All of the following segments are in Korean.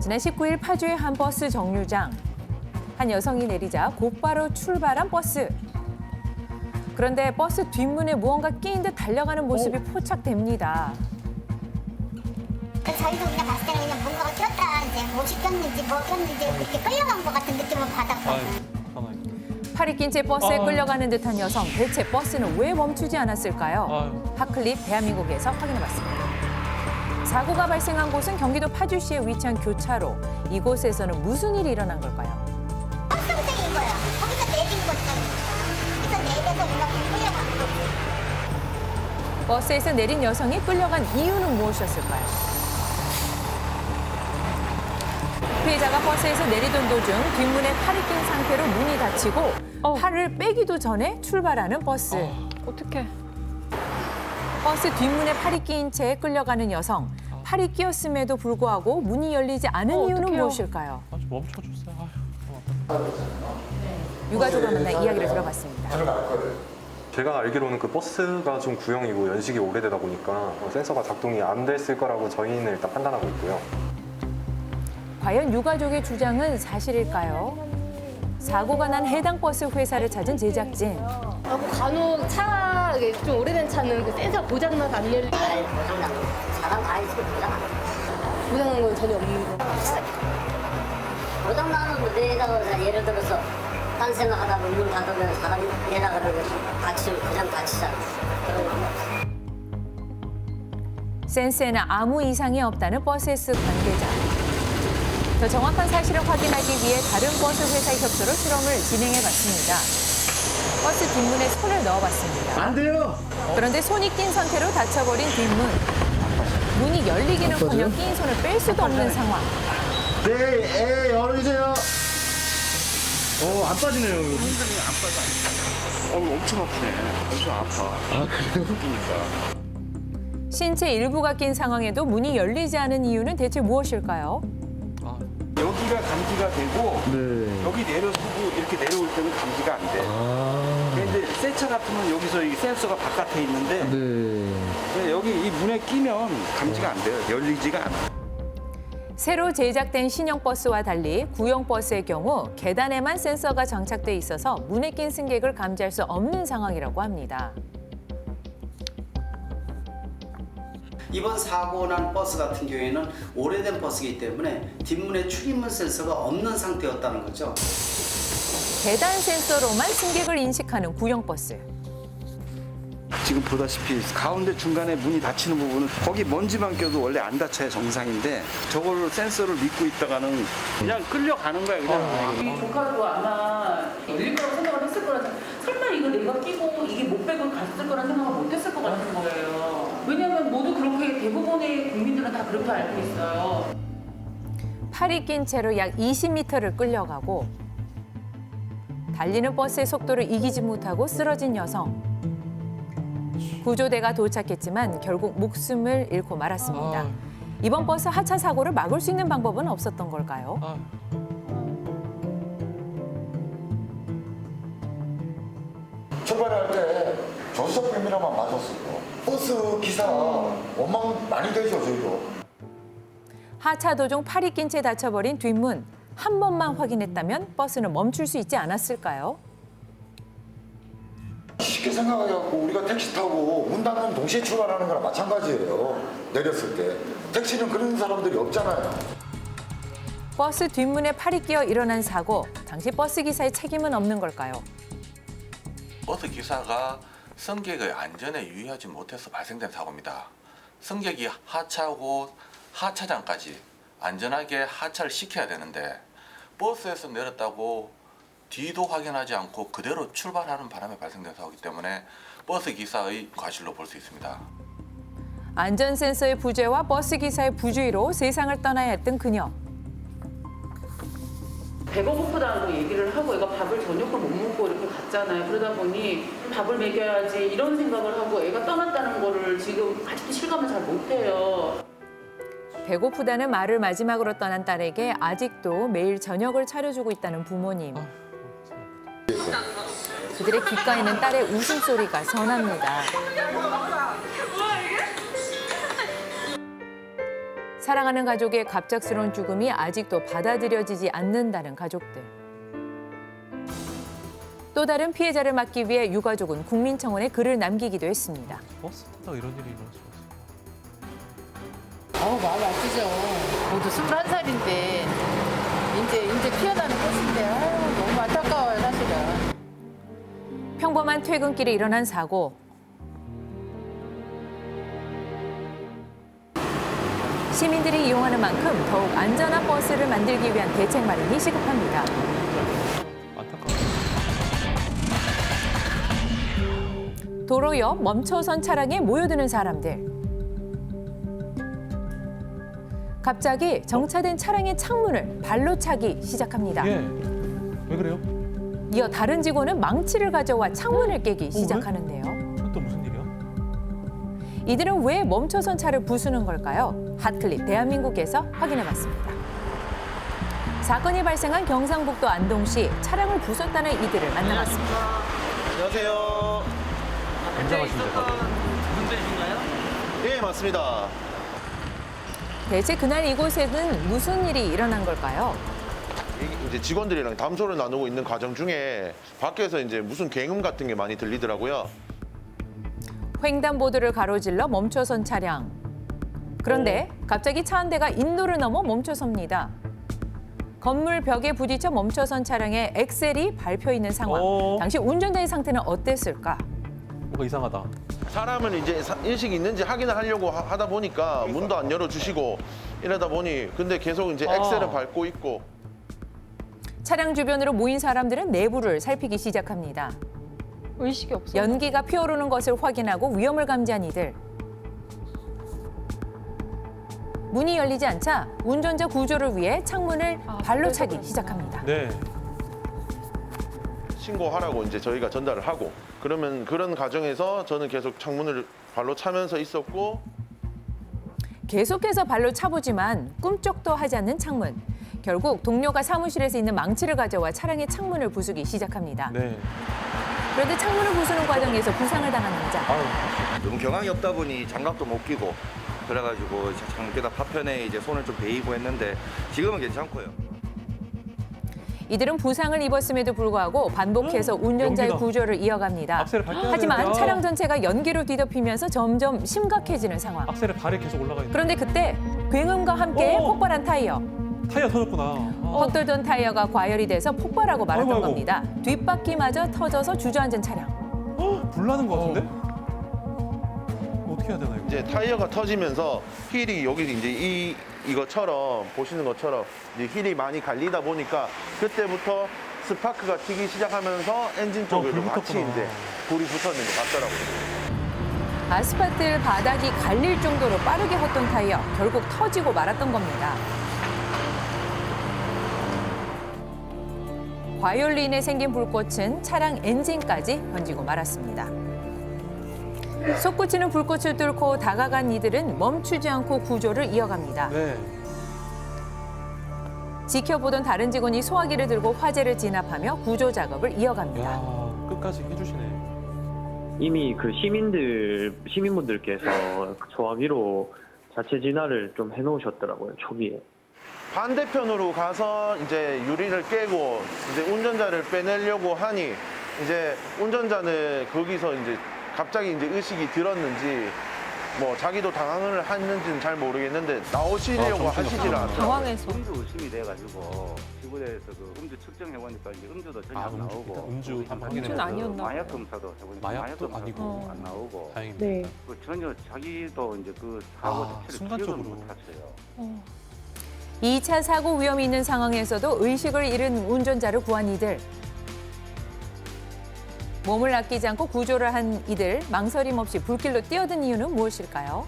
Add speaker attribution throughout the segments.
Speaker 1: 지난 19일 파주의 한 버스 정류장. 한 여성이 내리자 곧바로 출발한 버스. 그런데 버스 뒷문에 무언가 끼인 듯 달려가는 모습이 포착됩니다.
Speaker 2: 저희도 그냥 봤을 때는 그냥 뭔가가 꼈다, 이제 못이 꼈는지 뭐 꼈는지 이렇게 끌려간 것 같은 느낌을 받았거든요.
Speaker 1: 팔이 낀 채 버스에 끌려가는 듯한 여성. 대체 버스는 왜 멈추지 않았을까요? 핫클립 대한민국에서 확인해봤습니다. 사고가 발생한 곳은 경기도 파주시에 위치한 교차로. 이곳에서는 무슨 일이 일어난 걸까요?
Speaker 2: 버스 운행인 거야. 거기서 내린 거죠. 그래서 내려서 이렇게 끌려간 거지.
Speaker 1: 버스에서 내린 여성이 끌려간 이유는 무엇이었을까요? 피해자가 버스에서 내리던 도중 뒷문에 팔이 낀 상태로 문이 닫히고 팔을 빼기도 전에 출발하는 버스.
Speaker 3: 어떡해.
Speaker 1: 버스 뒷문에 팔이 끼인 채 끌려가는 여성. 팔이 끼었음에도 불구하고 문이 열리지 않은 이유는
Speaker 3: 어떡해요.
Speaker 1: 무엇일까요?
Speaker 4: 멈춰주세요.
Speaker 1: 유가족을 만나 이야기를 들어봤습니다.
Speaker 5: 제가 알기로는 그 버스가 좀 구형이고 연식이 오래되다 보니까 센서가 작동이 안 됐을 거라고 저희는 일단 판단하고 있고요.
Speaker 1: 과연 유가족의 주장은 사실일까요? 사고가 난 해당 버스 회사를 찾은 제작진.
Speaker 3: 간혹 차, 좀 오래된 차는 그 센서 고장나서 안 열리고.
Speaker 2: 고장난 거. 사람 다 있으면 고장난 거.
Speaker 3: 고장난 건 전혀 없는 거.
Speaker 2: 고장나는 데에다가 예를 들어서 딴 생각하다가 문 닫으면 사람이 내려가면 그냥 다치잖아. 그런 거.
Speaker 1: 센스에는 아무 이상이 없다는 버스에스 관계자. 더 정확한 사실을 확인하기 위해 다른 버스 회사의 협조로 실험을 진행해봤습니다. 버스 뒷문에 손을 넣어봤습니다.
Speaker 6: 안 돼요.
Speaker 1: 그런데 손이 낀 상태로 닫혀버린 뒷문. 문이 열리기는커녕 낀 손을 뺄 수도 없는 상황.
Speaker 6: 네, 열어주세요. 안 빠지네요.
Speaker 4: 흔들리면 안 빠져. 엄청 아프네. 엄청 아파.
Speaker 6: 아, 그래요?
Speaker 4: 그러니까.
Speaker 1: 신체 일부가 낀 상황에도 문이 열리지 않은 이유는 대체 무엇일까요?
Speaker 7: 여기가 감지가 되고
Speaker 6: 네.
Speaker 7: 여기 내려서고 이렇게 내려올 때는 감지가 안 돼. 근데 새 차 같으면 여기서 이 센서가 바깥에 있는데
Speaker 6: 네.
Speaker 7: 여기 이 문에 끼면 감지가 안 돼요. 열리지가 않아.
Speaker 1: 새로 제작된 신형 버스와 달리 구형 버스의 경우 계단에만 센서가 장착돼 있어서 문에 낀 승객을 감지할 수 없는 상황이라고 합니다.
Speaker 8: 이번 사고 난 버스 같은 경우에는 오래된 버스이기 때문에 뒷문에 출입문 센서가 없는 상태였다는 거죠.
Speaker 1: 계단 센서로만 승객을 인식하는 구형 버스.
Speaker 7: 지금 보다시피 가운데 중간에 문이 닫히는 부분은 거기 먼지만 껴도 원래 안 닫혀야 정상인데 저걸 센서를 믿고 있다가는 그냥 끌려가는 거야 그냥.
Speaker 9: 이 조카도 아마 열릴 거라고 생각을 했을 거라 설마 이거 내가 끼고 이게 못 빼고 갔을 거라는 생각을 못 했을 것 같은 거예요. 왜냐하면 모두 그렇게 대부분의 국민들은 다 그렇게 알고 있어요.
Speaker 1: 팔이 낀 채로 약 20m를 끌려가고 달리는 버스의 속도를 이기지 못하고 쓰러진 여성. 구조대가 도착했지만 결국 목숨을 잃고 말았습니다. 이번 버스 하차 사고를 막을 수 있는 방법은 없었던 걸까요?
Speaker 10: 출발할 때 조수석 뱀이라만 맞았어요. 버스 기사 원망 많이 되죠, 저희도.
Speaker 1: 하차 도중 팔이 낀 채 닫혀버린 뒷문. 한 번만 확인했다면 버스는 멈출 수 있지 않았을까요?
Speaker 10: 쉽게 생각해갖고 우리가 택시 타고 문 닫는 동시에 출발하는 거랑 마찬가지예요. 내렸을 때. 택시는 그런 사람들이 없잖아요.
Speaker 1: 버스 뒷문에 팔이 끼어 일어난 사고. 당시 버스 기사의 책임은 없는 걸까요?
Speaker 4: 버스 기사가 승객의 안전에 유의하지 못해서 발생된 사고입니다. 승객이 하차하고 하차장까지 안전하게 하차를 시켜야 되는데 버스에서 내렸다고 뒤도 확인하지 않고 그대로 출발하는 바람에 발생된 사고이기 때문에 버스 기사의 과실로 볼 수 있습니다.
Speaker 1: 안전 센서의 부재와 버스 기사의 부주의로 세상을 떠나야 했던 그녀.
Speaker 9: 배가 고프다고 얘기를 하고 애가 밥을 저녁을 못 먹고 이렇게 갔잖아요. 그러다 보니 밥을 먹여야지 이런 생각을 하고 애가 떠났다는 거를 지금 아직도 실감을 잘 못해요.
Speaker 1: 배고프다는 말을 마지막으로 떠난 딸에게 아직도 매일 저녁을 차려주고 있다는 부모님. 그들의 귓가에는 딸의 웃음소리가 선합니다. 사랑하는 가족의 갑작스러운 죽음이 아직도 받아들여지지 않는다는 가족들. 또 다른 피해자를 막기 위해 유가족은 국민청원에 글을 남기기도 했습니다.
Speaker 11: 버스 타다가 이런 일이 일어날 수가 있어요.
Speaker 12: 마음 아프죠. 모두 21살인데 이제 피어나는 꽃인데 너무 안타까워요, 사실은.
Speaker 1: 평범한 퇴근길에 일어난 사고. 시민들이 이용하는 만큼 더욱 안전한 버스를 만들기 위한 대책 마련이 시급합니다. 도로 옆 멈춰선 차량에 모여드는 사람들. 갑자기 정차된 차량의 창문을 발로 차기 시작합니다.
Speaker 11: 예. 왜 그래요?
Speaker 1: 이어 다른 직원은 망치를 가져와 창문을 깨기 시작하는데요.
Speaker 11: 또 무슨 일이야?
Speaker 1: 이들은 왜 멈춰선 차를 부수는 걸까요? 핫클립 대한민국에서 확인해봤습니다. 사건이 발생한 경상북도 안동시 차량을 부쉈다는 이들을 만나봤습니다.
Speaker 6: 안녕하세요.
Speaker 11: 안녕하십니까.
Speaker 6: 분들이신가요? 예, 맞습니다.
Speaker 1: 대체 그날 이곳에는 무슨 일이 일어난 걸까요?
Speaker 13: 이제 직원들이랑 담소를 나누고 있는 과정 중에 밖에서 이제 무슨 굉음 같은 게 많이 들리더라고요.
Speaker 1: 횡단보도를 가로질러 멈춰선 차량. 그런데 갑자기 차 한 대가 인도를 넘어 멈춰섭니다. 건물 벽에 부딪혀 멈춰선 차량에 엑셀이 밟혀 있는 상황. 당시 운전자의 상태는 어땠을까?
Speaker 11: 뭔가 이상하다.
Speaker 13: 사람은 이제 인식이 있는지 확인을 하려고 하다 보니까 문도 안 열어주시고 이러다 보니 근데 계속 이제 엑셀을 밟고 있고.
Speaker 1: 차량 주변으로 모인 사람들은 내부를 살피기 시작합니다.
Speaker 3: 의식이 없어.
Speaker 1: 연기가 피어오르는 것을 확인하고 위험을 감지한 이들. 문이 열리지 않자 운전자 구조를 위해 창문을 발로 차기 시작합니다.
Speaker 11: 네.
Speaker 13: 신고하라고 이제 저희가 전달을 하고 그러면 그런 과정에서 저는 계속 창문을 발로 차면서 있었고
Speaker 1: 계속해서 발로 차보지만 꿈쩍도 하지 않는 창문. 결국 동료가 사무실에서 있는 망치를 가져와 차량의 창문을 부수기 시작합니다.
Speaker 11: 네.
Speaker 1: 그런데 창문을 부수는 과정에서 부상을 당한 남자.
Speaker 6: 너무 경황이 없다 보니 장갑도 못 끼고 그래가지고 장갑에다 파편에 이제 손을 좀 베이고 했는데 지금은 괜찮고요.
Speaker 1: 이들은 부상을 입었음에도 불구하고 반복해서 운전자의
Speaker 11: 연기가.
Speaker 1: 구조를 이어갑니다.
Speaker 11: 악셀을 밟혀야
Speaker 1: 하지만
Speaker 11: 되는데요.
Speaker 1: 차량 전체가 연기로 뒤덮이면서 점점 심각해지는 상황.
Speaker 11: 악셀에 발이 계속 올라가 있는.
Speaker 1: 그런데 그때 굉음과 함께 폭발한 타이어.
Speaker 11: 타이어 터졌구나.
Speaker 1: 헛돌던 타이어가 과열이 돼서 폭발하고 말았던
Speaker 11: 아이고, 아이고.
Speaker 1: 겁니다. 뒷바퀴마저 터져서 주저앉은 차량.
Speaker 11: 불 나는 것 같은데? 어떻게 해야 되나 이거?
Speaker 13: 이제 타이어가 터지면서 휠이 여기 이제 이것처럼 보시는 것처럼 이제 휠이 많이 갈리다 보니까 그때부터 스파크가 튀기 시작하면서 엔진 쪽에도
Speaker 11: 불
Speaker 13: 같이
Speaker 11: 붙었구나.
Speaker 13: 이제 불이 붙었는 것 같더라고요.
Speaker 1: 아스팔트 바닥이 갈릴 정도로 빠르게 헛돈 타이어. 결국 터지고 말았던 겁니다. 과열로 인해 생긴 불꽃은 차량 엔진까지 번지고 말았습니다. 솟구치는 불꽃을 뚫고 다가간 이들은 멈추지 않고 구조를 이어갑니다.
Speaker 11: 네.
Speaker 1: 지켜보던 다른 직원이 소화기를 들고 화재를 진압하며 구조 작업을 이어갑니다.
Speaker 11: 야, 끝까지 해주시네.
Speaker 14: 이미 그 시민분들께서 소화기로 자체 진화를 좀 해놓으셨더라고요, 초기에.
Speaker 13: 반대편으로 가서 이제 유리를 깨고 이제 운전자를 빼내려고 하니 이제 운전자는 거기서 이제 갑자기 이제 의식이 들었는지 뭐 자기도 당황을 했는지는 잘 모르겠는데 나오시려고 하시질 않아요.
Speaker 3: 당황해서.
Speaker 7: 음주 의심이 돼가지고 시골에서 그 음주 측정해보니까 이제 음주도 전혀 안 나오고
Speaker 11: 음주 한번 확인해
Speaker 3: 음주는 아니었나 봐요.
Speaker 7: 마약 검사도 해보니까
Speaker 11: 마약도
Speaker 7: 검사도
Speaker 11: 아니고.
Speaker 7: 안 나오고
Speaker 11: 다행입니다.
Speaker 3: 네.
Speaker 7: 그 전혀 자기도 이제 그 사고 자체를
Speaker 11: 순간적으로.
Speaker 7: 기억을 못했어요.
Speaker 1: 2차 사고 위험이 있는 상황에서도 의식을 잃은 운전자를 구한 이들. 몸을 아끼지 않고 구조를 한 이들. 망설임 없이 불길로 뛰어든 이유는 무엇일까요?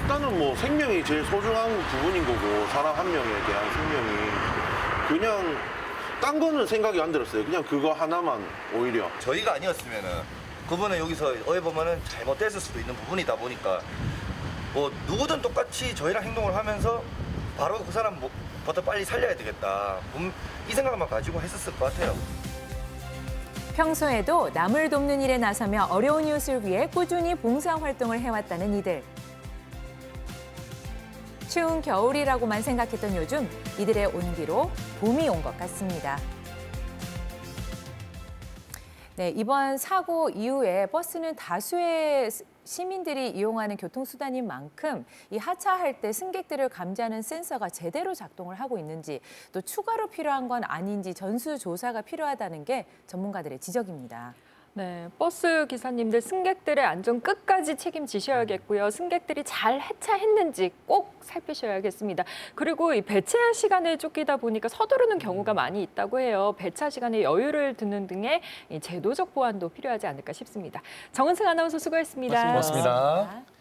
Speaker 13: 일단은 뭐 생명이 제일 소중한 부분인 거고 사람 한 명에 대한 생명이 그냥 딴 거는 생각이 안 들었어요. 그냥 그거 하나만 오히려.
Speaker 6: 저희가 아니었으면은 그분은 여기서 어찌 보면은 잘못됐을 수도 있는 부분이다 보니까 뭐 누구든 똑같이 저희랑 행동을 하면서 바로 그 사람부터 빨리 살려야 되겠다. 이 생각만 가지고 했었을 것 같아요.
Speaker 1: 평소에도 남을 돕는 일에 나서며 어려운 이웃을 위해 꾸준히 봉사활동을 해왔다는 이들. 추운 겨울이라고만 생각했던 요즘 이들의 온기로 봄이 온 것 같습니다. 네, 이번 사고 이후에 버스는 다수의 시민들이 이용하는 교통수단인 만큼 이 하차할 때 승객들을 감지하는 센서가 제대로 작동을 하고 있는지 또 추가로 필요한 건 아닌지 전수조사가 필요하다는 게 전문가들의 지적입니다.
Speaker 15: 네, 버스 기사님들 승객들의 안전 끝까지 책임지셔야겠고요. 승객들이 잘 하차했는지 꼭 살피셔야겠습니다. 그리고 이 배차 시간에 쫓기다 보니까 서두르는 경우가 많이 있다고 해요. 배차 시간에 여유를 두는 등의 이 제도적 보완도 필요하지 않을까 싶습니다. 정은승 아나운서 수고했습니다.
Speaker 11: 고맙습니다.